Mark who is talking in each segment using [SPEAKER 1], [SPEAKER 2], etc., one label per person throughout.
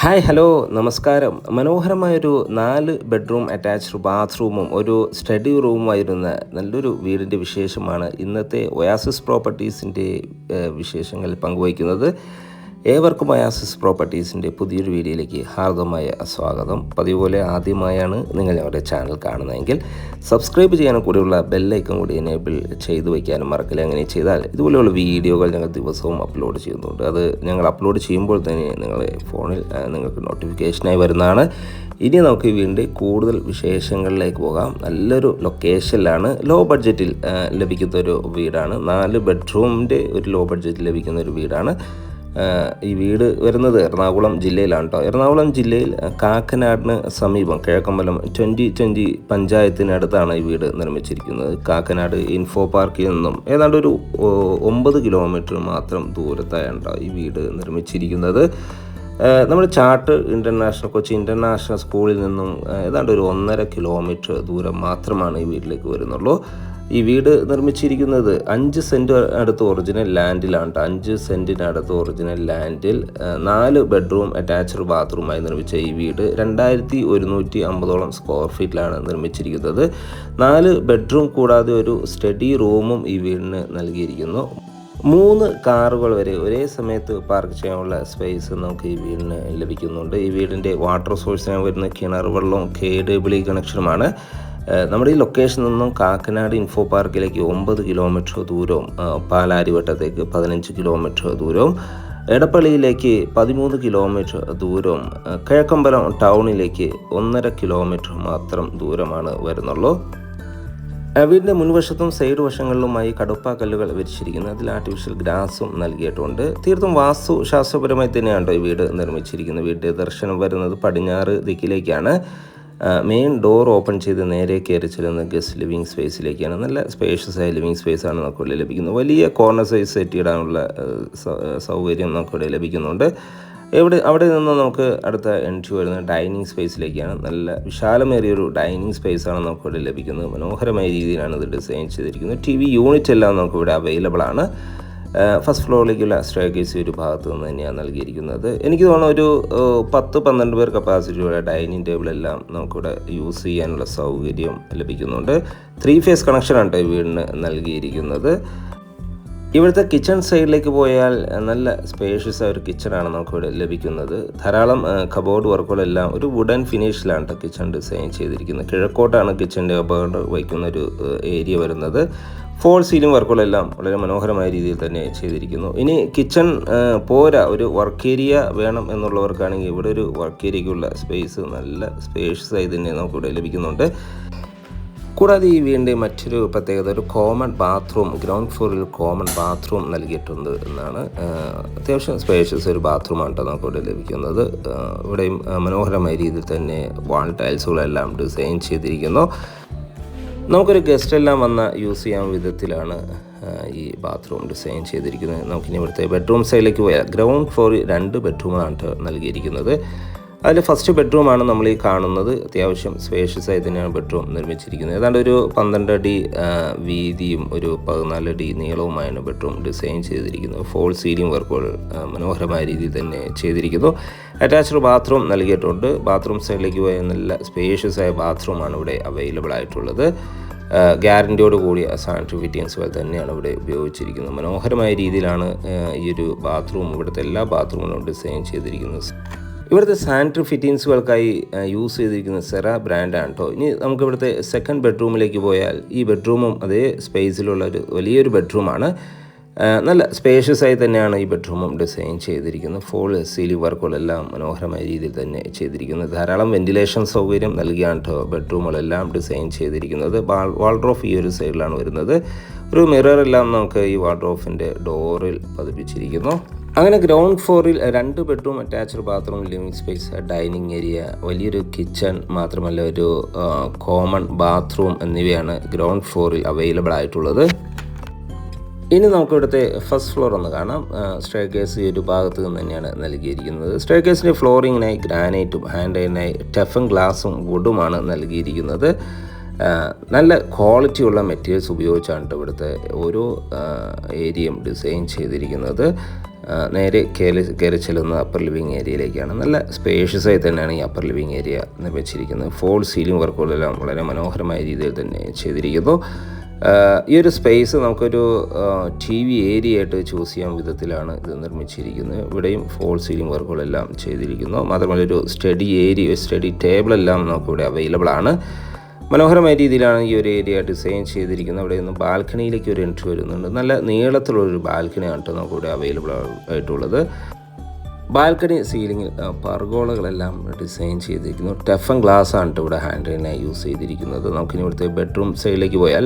[SPEAKER 1] Hi hello നമസ്കാരം. മനോഹരമായൊരു 4 bedroom attached ബാത്റൂമും ഒരു സ്റ്റഡി റൂമുമായിരുന്ന നല്ലൊരു വീടിൻ്റെ വിശേഷമാണ് ഇന്നത്തെ ഒയാസിസ് പ്രോപ്പർട്ടീസിൻ്റെ വിശേഷങ്ങൾ പങ്കുവയ്ക്കുന്നത്. ഏവർക്കും ഒയാസിസ് പ്രോപ്പർട്ടീസിൻ്റെ പുതിയൊരു വീഡിയോയിലേക്ക് ഹാർദമായ സ്വാഗതം. പതിവ് പോലെ ആദ്യമായാണ് നിങ്ങൾ ഞങ്ങളുടെ ചാനൽ കാണുന്നതെങ്കിൽ സബ്സ്ക്രൈബ് ചെയ്യാനും കൂടിയുള്ള ബെല്ലൈക്കൺ കൂടി എനേബിൾ ചെയ്തു വയ്ക്കാനും മറക്കില്ല. അങ്ങനെ ചെയ്താൽ ഇതുപോലെയുള്ള വീഡിയോകൾ ഞങ്ങൾ ദിവസവും അപ്ലോഡ് ചെയ്യുന്നുണ്ട്. അത് ഞങ്ങൾ അപ്ലോഡ് ചെയ്യുമ്പോൾ തന്നെ നിങ്ങളുടെ ഫോണിൽ നിങ്ങൾക്ക് നോട്ടിഫിക്കേഷനായി വരുന്നതാണ്. ഇനി നമുക്ക് ഈ വീടിൻ്റെ കൂടുതൽ വിശേഷങ്ങളിലേക്ക് പോകാം. നല്ലൊരു ലൊക്കേഷനിലാണ്, ലോ ബഡ്ജറ്റിൽ ലഭിക്കുന്ന ഒരു വീടാണ്. 4 ബെഡ്റൂമിൻ്റെ ഒരു ലോ ബഡ്ജറ്റിൽ ലഭിക്കുന്ന ഒരു വീടാണ്. ഈ വീട് വരുന്നത് എറണാകുളം ജില്ലയിലാണ് കേട്ടോ. എറണാകുളം ജില്ലയിൽ കാക്കനാടിന് സമീപം കിഴക്കമ്പലം 2020 പഞ്ചായത്തിനടുത്താണ് ഈ വീട് നിർമ്മിച്ചിരിക്കുന്നത്. കാക്കനാട് ഇൻഫോ പാർക്കിൽ നിന്നും ഏതാണ്ട് ഒരു 9 കിലോമീറ്റർ മാത്രം ദൂരത്തായാണ് ഈ വീട് നിർമ്മിച്ചിരിക്കുന്നത്. നമ്മുടെ ചാട്ട് കൊച്ചി ഇൻ്റർനാഷണൽ സ്കൂളിൽ നിന്നും ഏതാണ്ട് ഒരു 1.5 കിലോമീറ്റർ ദൂരം മാത്രമാണ് ഈ വീട്ടിലേക്ക് വരുന്നുള്ളൂ. ഈ വീട് നിർമ്മിച്ചിരിക്കുന്നത് 5 സെൻറ്റ് അടുത്ത് ഒറിജിനൽ ലാൻഡിലാണ്. 5 സെൻറ്റിനടുത്ത് ഒറിജിനൽ ലാൻഡിൽ 4 ബെഡ്റൂം അറ്റാച്ച്ഡ് ബാത്റൂമായി നിർമ്മിച്ച ഈ വീട് 2150 സ്ക്വയർ ഫീറ്റിലാണ് നിർമ്മിച്ചിരിക്കുന്നത്. 4 ബെഡ്റൂം കൂടാതെ ഒരു സ്റ്റഡി റൂമും ഈ വീടിന് നൽകിയിരിക്കുന്നു. 3 കാറുകൾ വരെ ഒരേ സമയത്ത് പാർക്ക് ചെയ്യാനുള്ള സ്പേസ് നമുക്ക് ഈ വീടിന് ലഭിക്കുന്നുണ്ട്. ഈ വീടിൻ്റെ വാട്ടർ സോഴ്സിനായി വരുന്ന കിണർ വെള്ളവും KWB കണക്ഷനുമാണ്. നമ്മുടെ ഈ ലൊക്കേഷനിൽ നിന്നും കാക്കനാട് ഇൻഫോ പാർക്കിലേക്ക് 9 കിലോമീറ്റർ ദൂരവും, പാലാരിവട്ടത്തേക്ക് 15 കിലോമീറ്റർ ദൂരവും, എടപ്പള്ളിയിലേക്ക് 13 കിലോമീറ്റർ ദൂരവും, കിഴക്കമ്പലം ടൗണിലേക്ക് 1.5 കിലോമീറ്റർ മാത്രം ദൂരമാണ് വരുന്നുള്ളൂ. വീടിൻ്റെ മുൻവശത്തും സൈഡ് വശങ്ങളിലുമായി കടുപ്പാക്കല്ലുകൾ വിരിച്ചിരിക്കുന്നു. അതിൽ ആർട്ടിഫിഷ്യൽ ഗ്രാസും നൽകിയിട്ടുണ്ട്. തീർത്തും വാസ്തു ശാസ്ത്രപരമായി തന്നെയാണ് ഈ വീട് നിർമ്മിച്ചിരിക്കുന്നത്. വീടിൻ്റെ ദർശനം വരുന്നത് പടിഞ്ഞാറ് ദിക്കിലേക്കാണ്. മെയിൻ ഡോർ ഓപ്പൺ ചെയ്ത് നേരെ കയറി ചെല്ലുന്ന ഗസ്റ്റ് ലിവിങ് സ്പേസിലേക്കാണ്. നല്ല സ്പേഷ്യസ് ആയ ലിവിങ് സ്പേസാണ് നമുക്കിവിടെ ലഭിക്കുന്നത്. വലിയ കോർണർ സൈസ് സെറ്റ് ഇടാനുള്ള സൗകര്യം നമുക്കിവിടെ ലഭിക്കുന്നുണ്ട്. അവിടെ നിന്ന് നമുക്ക് അടുത്ത എൻട്രി വരുന്നത് ഡൈനിങ് സ്പേസിലേക്കാണ്. നല്ല വിശാലമേറിയൊരു ഡൈനിങ് സ്പേസാണ് നമുക്കിവിടെ ലഭിക്കുന്നത്. മനോഹരമായ രീതിയിലാണ് ഇത് ഡിസൈൻ ചെയ്തിരിക്കുന്നത്. TV യൂണിറ്റ് എല്ലാം നമുക്കിവിടെ അവൈലബിൾ ആണ്. ഫസ്റ്റ് ഫ്ലോറിലേക്കുള്ള സ്റ്റെയർകേസ് ഒരു ഭാഗത്ത് നിന്ന് തന്നെയാണ് നൽകിയിരിക്കുന്നത്. എനിക്ക് തോന്നുന്നു ഒരു 10-12 പേർ കപ്പാസിറ്റിയുള്ള ഡൈനിങ് ടേബിളെല്ലാം നമുക്കിവിടെ യൂസ് ചെയ്യാനുള്ള സൗകര്യം ലഭിക്കുന്നുണ്ട്. 3 ഫേസ് കണക്ഷനാണ് ഈ വീടിന് നൽകിയിരിക്കുന്നത്. ഇവിടുത്തെ കിച്ചൺ സൈഡിലേക്ക് പോയാൽ നല്ല സ്പേഷ്യസ് ആയ ഒരു കിച്ചണാണ് നമുക്കിവിടെ ലഭിക്കുന്നത്. ധാരാളം കബോർഡ് വർക്കുകളെല്ലാം ഒരു വുഡൻ ഫിനിഷിലാണ് കിച്ചൺ ഡിസൈൻ ചെയ്തിരിക്കുന്നത്. കിഴക്കോട്ടാണ് കിച്ചൻ്റെ കബോർഡ് വയ്ക്കുന്ന ഒരു ഏരിയ വരുന്നത്. ഫോൾ സീലിംഗ് വർക്കുകളെല്ലാം വളരെ മനോഹരമായ രീതിയിൽ തന്നെ ചെയ്തിരിക്കുന്നു. ഇനി കിച്ചൺ പോരാ, ഒരു വർക്ക് ഏരിയ വേണം എന്നുള്ളവർക്കാണെങ്കിൽ ഇവിടെ ഒരു വർക്ക് ഏരിയയ്ക്കുള്ള സ്പേസ് നല്ല സ്പേഷ്യസ് ആയി തന്നെ നമുക്കിവിടെ ലഭിക്കുന്നുണ്ട്. കൂടാതെ ഈ വീടിൻ്റെ മറ്റൊരു പ്രത്യേകത, ഒരു കോമൺ ബാത്റൂം, ഗ്രൗണ്ട് ഫ്ലോറിൽ കോമൺ ബാത്റൂം നൽകിയിട്ടുണ്ട് എന്നാണ്. അത്യാവശ്യം സ്പേഷ്യസ് ഒരു ബാത്റൂമാണ് നമുക്കിവിടെ ലഭിക്കുന്നത്. ഇവിടെയും മനോഹരമായ രീതിയിൽ തന്നെ വാൾ ടൈൽസുകളെല്ലാം ഡിസൈൻ ചെയ്തിരിക്കുന്നു. നമുക്കൊരു ഗസ്റ്റ് എല്ലാം വന്ന യൂസ് ചെയ്യാൻ വിധത്തിലാണ് ഈ ബാത്റൂം ഡിസൈൻ ചെയ്തിരിക്കുന്നത്. നമുക്കിനി ഇവിടുത്തെ ബെഡ്റൂം സൈഡിലേക്ക് പോയാൽ ഗ്രൗണ്ട് ഫ്ലോറിൽ 2 ബെഡ്റൂമാണ് നൽകിയിരിക്കുന്നത്. അതിൽ ഫസ്റ്റ് ബെഡ്റൂമാണ് നമ്മൾ ഈ കാണുന്നത്. അത്യാവശ്യം സ്പേഷ്യസ് ആയി തന്നെയാണ് ബെഡ്റൂം നിർമ്മിച്ചിരിക്കുന്നത്. ഏതാണ്ട് ഒരു 12 അടി വീതിയും ഒരു 14 അടി നീളവുമായാണ് ബെഡ്റൂം ഡിസൈൻ ചെയ്തിരിക്കുന്നത്. ഫോൾ സീലിംഗ് വർക്കുകൾ മനോഹരമായ രീതിയിൽ തന്നെ ചെയ്തിരിക്കുന്നു. അറ്റാച്ച്ഡ് ബാത്റൂം നൽകിയിട്ടുണ്ട്. ബാത്റൂം സൈഡിലേക്ക് പോയ നല്ല സ്പേഷ്യസ് ആയ ബാത്റൂമാണ് ഇവിടെ അവൈലബിൾ ആയിട്ടുള്ളത്. ഗ്യാരൻറ്റിയോട് കൂടിയ സാനിറ്ററി ഫിറ്റിംഗ്സുകൾ തന്നെയാണ് ഇവിടെ ഉപയോഗിച്ചിരിക്കുന്നത്. മനോഹരമായ രീതിയിലാണ് ഈ ഒരു ബാത്റൂം, ഇവിടുത്തെ എല്ലാ ബാത്റൂമുകളും ഡിസൈൻ ചെയ്തിരിക്കുന്നത്. ഇവിടുത്തെ സാനിറ്ററി ഫിറ്റിങ്സുകൾക്കായി യൂസ് ചെയ്തിരിക്കുന്ന സെറ ബ്രാൻഡാണ് കേട്ടോ. ഇനി നമുക്ക് ഇവിടുത്തെ സെക്കൻഡ് ബെഡ്റൂമിലേക്ക് പോയാൽ ഈ ബെഡ്റൂമും അതേ സ്പേസിലുള്ള ഒരു വലിയൊരു ബെഡ്റൂമാണ്. നല്ല സ്പേഷ്യസ് ആയി തന്നെയാണ് ഈ ബെഡ്റൂമും ഡിസൈൻ ചെയ്തിരിക്കുന്നത്. ഫോൾ സീലിംഗ് വർക്കുകളെല്ലാം മനോഹരമായ രീതിയിൽ തന്നെ ചെയ്തിരിക്കുന്നത്. ധാരാളം വെന്റിലേഷൻ സൗകര്യം നൽകിയാണ് കേട്ടോ ബെഡ്റൂമുകളെല്ലാം ഡിസൈൻ ചെയ്തിരിക്കുന്നത്. വാൾഡ്രോഫ് ഈ ഒരു സൈഡിലാണ് വരുന്നത്. ഒരു മിററെല്ലാം നമുക്ക് ഈ വാൾഡ്രോഫിൻ്റെ ഡോറിൽ പതിപ്പിച്ചിരിക്കുന്നു. അങ്ങനെ ഗ്രൗണ്ട് ഫ്ലോറിൽ 2 bedroom attached bathroom, living space, dining area, വലിയൊരു കിച്ചൺ, മാത്രമല്ല ഒരു കോമൺ ബാത്റൂം എന്നിവയാണ് ഗ്രൗണ്ട് ഫ്ലോറിൽ അവൈലബിൾ ആയിട്ടുള്ളത്. ഇനി നമുക്ക് ഇവിടുത്തെ ഫസ്റ്റ് ഫ്ലോർ ഒന്ന് കാണാം. സ്റ്റെയർകേസ് ഈ ഒരു ഭാഗത്ത് നിന്ന് തന്നെയാണ് നൽകിയിരിക്കുന്നത്. സ്റ്റെയർകേസിൻ്റെ ഫ്ലോറിങ്ങിനായി ഗ്രാനൈറ്റും ഹാൻഡൈനായി ടഫൻ ഗ്ലാസും വുഡുമാണ് നൽകിയിരിക്കുന്നത്. നല്ല ക്വാളിറ്റിയുള്ള മെറ്റീരിയൽസ് ഉപയോഗിച്ചാണ് ഇവിടുത്തെ ഓരോ ഏരിയയും ഡിസൈൻ ചെയ്തിരിക്കുന്നത്. നേരെ കയറി ചെല്ലുന്ന അപ്പർ ലിവിങ് ഏരിയയിലേക്കാണ്. നല്ല സ്പേഷ്യസ് ആയി തന്നെയാണ് ഈ അപ്പർ ലിവിങ് ഏരിയ നിർമ്മിച്ചിരിക്കുന്നത്. ഫോൾ സീലിംഗ് വർക്കുകളെല്ലാം വളരെ മനോഹരമായ രീതിയിൽ തന്നെ ചെയ്തിരിക്കുന്നു. ഈ ഒരു സ്പേസ് നമുക്കൊരു TV ഏരിയ ആയിട്ട് ചൂസ് ചെയ്യാൻ വിധത്തിലാണ് ഇത് നിർമ്മിച്ചിരിക്കുന്നത്. ഇവിടെയും ഫോൾ സീലിംഗ് വർക്കുകളെല്ലാം ചെയ്തിരിക്കുന്നു. മാത്രമല്ല ഒരു സ്റ്റഡി ടേബിളെല്ലാം നമുക്കിവിടെ അവൈലബിൾ ആണ്. മനോഹരമായ രീതിയിലാണ് ഈ ഒരു ഏരിയ ഡിസൈൻ ചെയ്തിരിക്കുന്നത്. അവിടെ നിന്ന് ബാൽക്കണിയിലേക്ക് ഒരു എൻട്രി വരുന്നുണ്ട്. നല്ല നീളത്തിലുള്ളൊരു ബാൽക്കണിയാണ് കേട്ടോ നമുക്കിവിടെ അവൈലബിൾ ആയിട്ടുള്ളത്. ബാൽക്കണി സീലിംഗിൽ പർഗോളകളെല്ലാം ഡിസൈൻ ചെയ്തിരിക്കുന്നു. ടഫൻ ഗ്ലാസ് ആണ് ഇവിടെ ഹാൻഡിലിനായി യൂസ് ചെയ്തിരിക്കുന്നത്. നമുക്കിനി ഇവിടുത്തെ ബെഡ്റൂം സൈഡിലേക്ക് പോയാൽ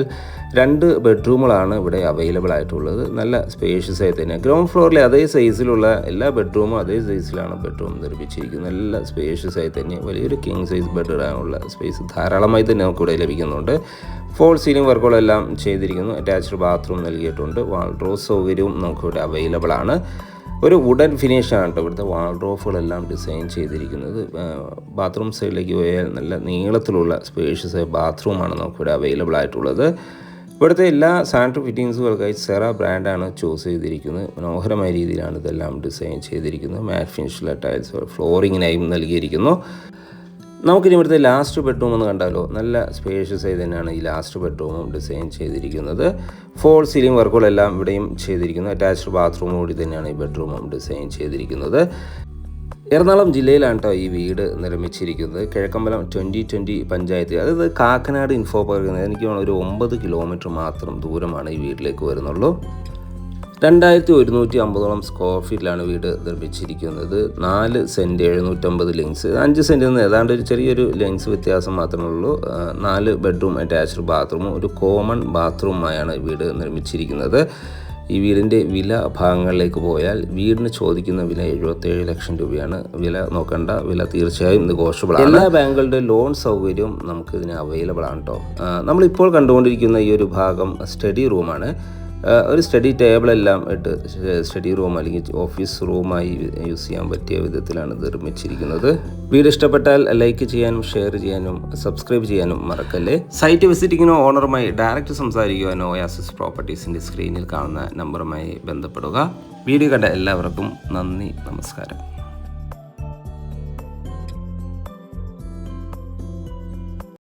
[SPEAKER 1] 2 ബെഡ്റൂമുകളാണ് ഇവിടെ അവൈലബിൾ ആയിട്ടുള്ളത്. നല്ല സ്പേഷ്യസ് ആയി തന്നെ ഗ്രൗണ്ട് ഫ്ലോറിലെ അതേ സൈസിലുള്ള എല്ലാ ബെഡ്റൂമും അതേ സൈസിലാണ് ബെഡ്റൂം നിർമ്മിച്ചിരിക്കുന്നത്. നല്ല സ്പേഷ്യസ് ആയി തന്നെ വലിയൊരു കിങ് സൈസ് ബെഡ് ഇടാനുള്ള സ്പേസ് ധാരാളമായി തന്നെ നമുക്കിവിടെ ലഭിക്കുന്നുണ്ട്. ഫോൾ സീലിംഗ് വർക്കുകളെല്ലാം ചെയ്തിരിക്കുന്നു. അറ്റാച്ച്ഡ് ബാത്റൂം നൽകിയിട്ടുണ്ട്. വാൾഡ്രോബ് സൗകര്യവും നമുക്കിവിടെ അവൈലബിൾ ആണ്. ഒരു വുഡൻ ഫിനിഷാണ് കേട്ടോ ഇവിടുത്തെ വാൾഡ്രോബുകളെല്ലാം ഡിസൈൻ ചെയ്തിരിക്കുന്നത്. ബാത്റൂം സൈഡിലേക്ക് പോയാൽ നല്ല നീളത്തിലുള്ള സ്പേഷ്യസ് ബാത്റൂമാണ് നമുക്കിവിടെ അവൈലബിൾ ആയിട്ടുള്ളത്. ഇവിടുത്തെ എല്ലാ സാനിറ്ററി ഫിറ്റിങ്സുകൾക്കായി സെറ ബ്രാൻഡാണ് ചൂസ് ചെയ്തിരിക്കുന്നത്. മനോഹരമായ രീതിയിലാണ് ഇതെല്ലാം ഡിസൈൻ ചെയ്തിരിക്കുന്നത്. മാറ്റ് ഫിനിഷിലെ ടൈൽസ് ഫ്ലോറിങ്ങിനായും നൽകിയിരിക്കുന്നു. നമുക്കിനി ഇവിടുത്തെ ലാസ്റ്റ് ബെഡ്റൂം ഒന്ന് കണ്ടാലോ. നല്ല സ്പേഷ്യസ് ആയി തന്നെയാണ് ഈ ലാസ്റ്റ് ബെഡ്റൂമും ഡിസൈൻ ചെയ്തിരിക്കുന്നത്. ഫോൾ സീലിംഗ് വർക്കുകളെല്ലാം ഇവിടെയും ചെയ്തിരിക്കുന്നു. അറ്റാച്ച്ഡ് ബാത്റൂം കൂടി തന്നെയാണ് ഈ ബെഡ്റൂമും ഡിസൈൻ ചെയ്തിരിക്കുന്നത്. എറണാകുളം ജില്ലയിലാണ് കേട്ടോ ഈ വീട് നിർമ്മിച്ചിരിക്കുന്നത്. കിഴക്കമ്പലം 2020 പഞ്ചായത്ത്, അതായത് കാക്കനാട് ഇൻഫോ പാർക്ക്. എനിക്ക് ഒരു 9 കിലോമീറ്റർ മാത്രം ദൂരമാണ് ഈ വീട്ടിലേക്ക് വരുന്നുള്ളൂ. 2150 സ്ക്വയർ ഫീറ്റിലാണ് വീട് നിർമ്മിച്ചിരിക്കുന്നത്. 4 സെൻറ്റ് 750 ലെങ്സ്, 5 സെൻറ്റിൽ നിന്ന് ഏതാണ്ട് ഒരു ചെറിയൊരു ലെങ്സ് വ്യത്യാസം മാത്രമേ ഉള്ളൂ. 4 ബെഡ്റൂം അറ്റാച്ച്ഡ് ബാത്റൂമും ഒരു കോമൺ ബാത്റൂമായാണ് വീട് നിർമ്മിച്ചിരിക്കുന്നത്. ഈ വീടിൻ്റെ വില ഭാഗങ്ങളിലേക്ക് പോയാൽ വീടിന് ചോദിക്കുന്ന വില 77 ലക്ഷം രൂപയാണ്. വില നോക്കേണ്ട, വില തീർച്ചയായും നെഗോഷ്യബിൾ ആണ്. എല്ലാ ബാങ്കുകളുടെ ലോൺ സൗകര്യവും നമുക്കിതിന് അവൈലബിൾ ആണ് കേട്ടോ. നമ്മളിപ്പോൾ കണ്ടുകൊണ്ടിരിക്കുന്ന ഈ ഒരു ഭാഗം സ്റ്റഡി റൂമാണ്. ഒരു സ്റ്റഡി ടേബിളെല്ലാം ഇട്ട് സ്റ്റഡി റൂം അല്ലെങ്കിൽ ഓഫീസ് റൂമായി യൂസ് ചെയ്യാൻ പറ്റിയ വിധത്തിലാണ് നിർമ്മിച്ചിരിക്കുന്നത്. വീഡിയോ ഇഷ്ടപ്പെട്ടാൽ ലൈക്ക് ചെയ്യാനും ഷെയർ ചെയ്യാനും സബ്സ്ക്രൈബ് ചെയ്യാനും മറക്കല്ലേ. സൈറ്റ് വിസിറ്റിങ്ങിനോ ഓണറുമായി ഡയറക്റ്റ് സംസാരിക്കുവാനോ ഒയാസിസ് പ്രോപ്പർട്ടീസിൻ്റെ സ്ക്രീനിൽ കാണുന്ന നമ്പറുമായി ബന്ധപ്പെടുക. വീഡിയോ കണ്ട എല്ലാവർക്കും നന്ദി, നമസ്കാരം.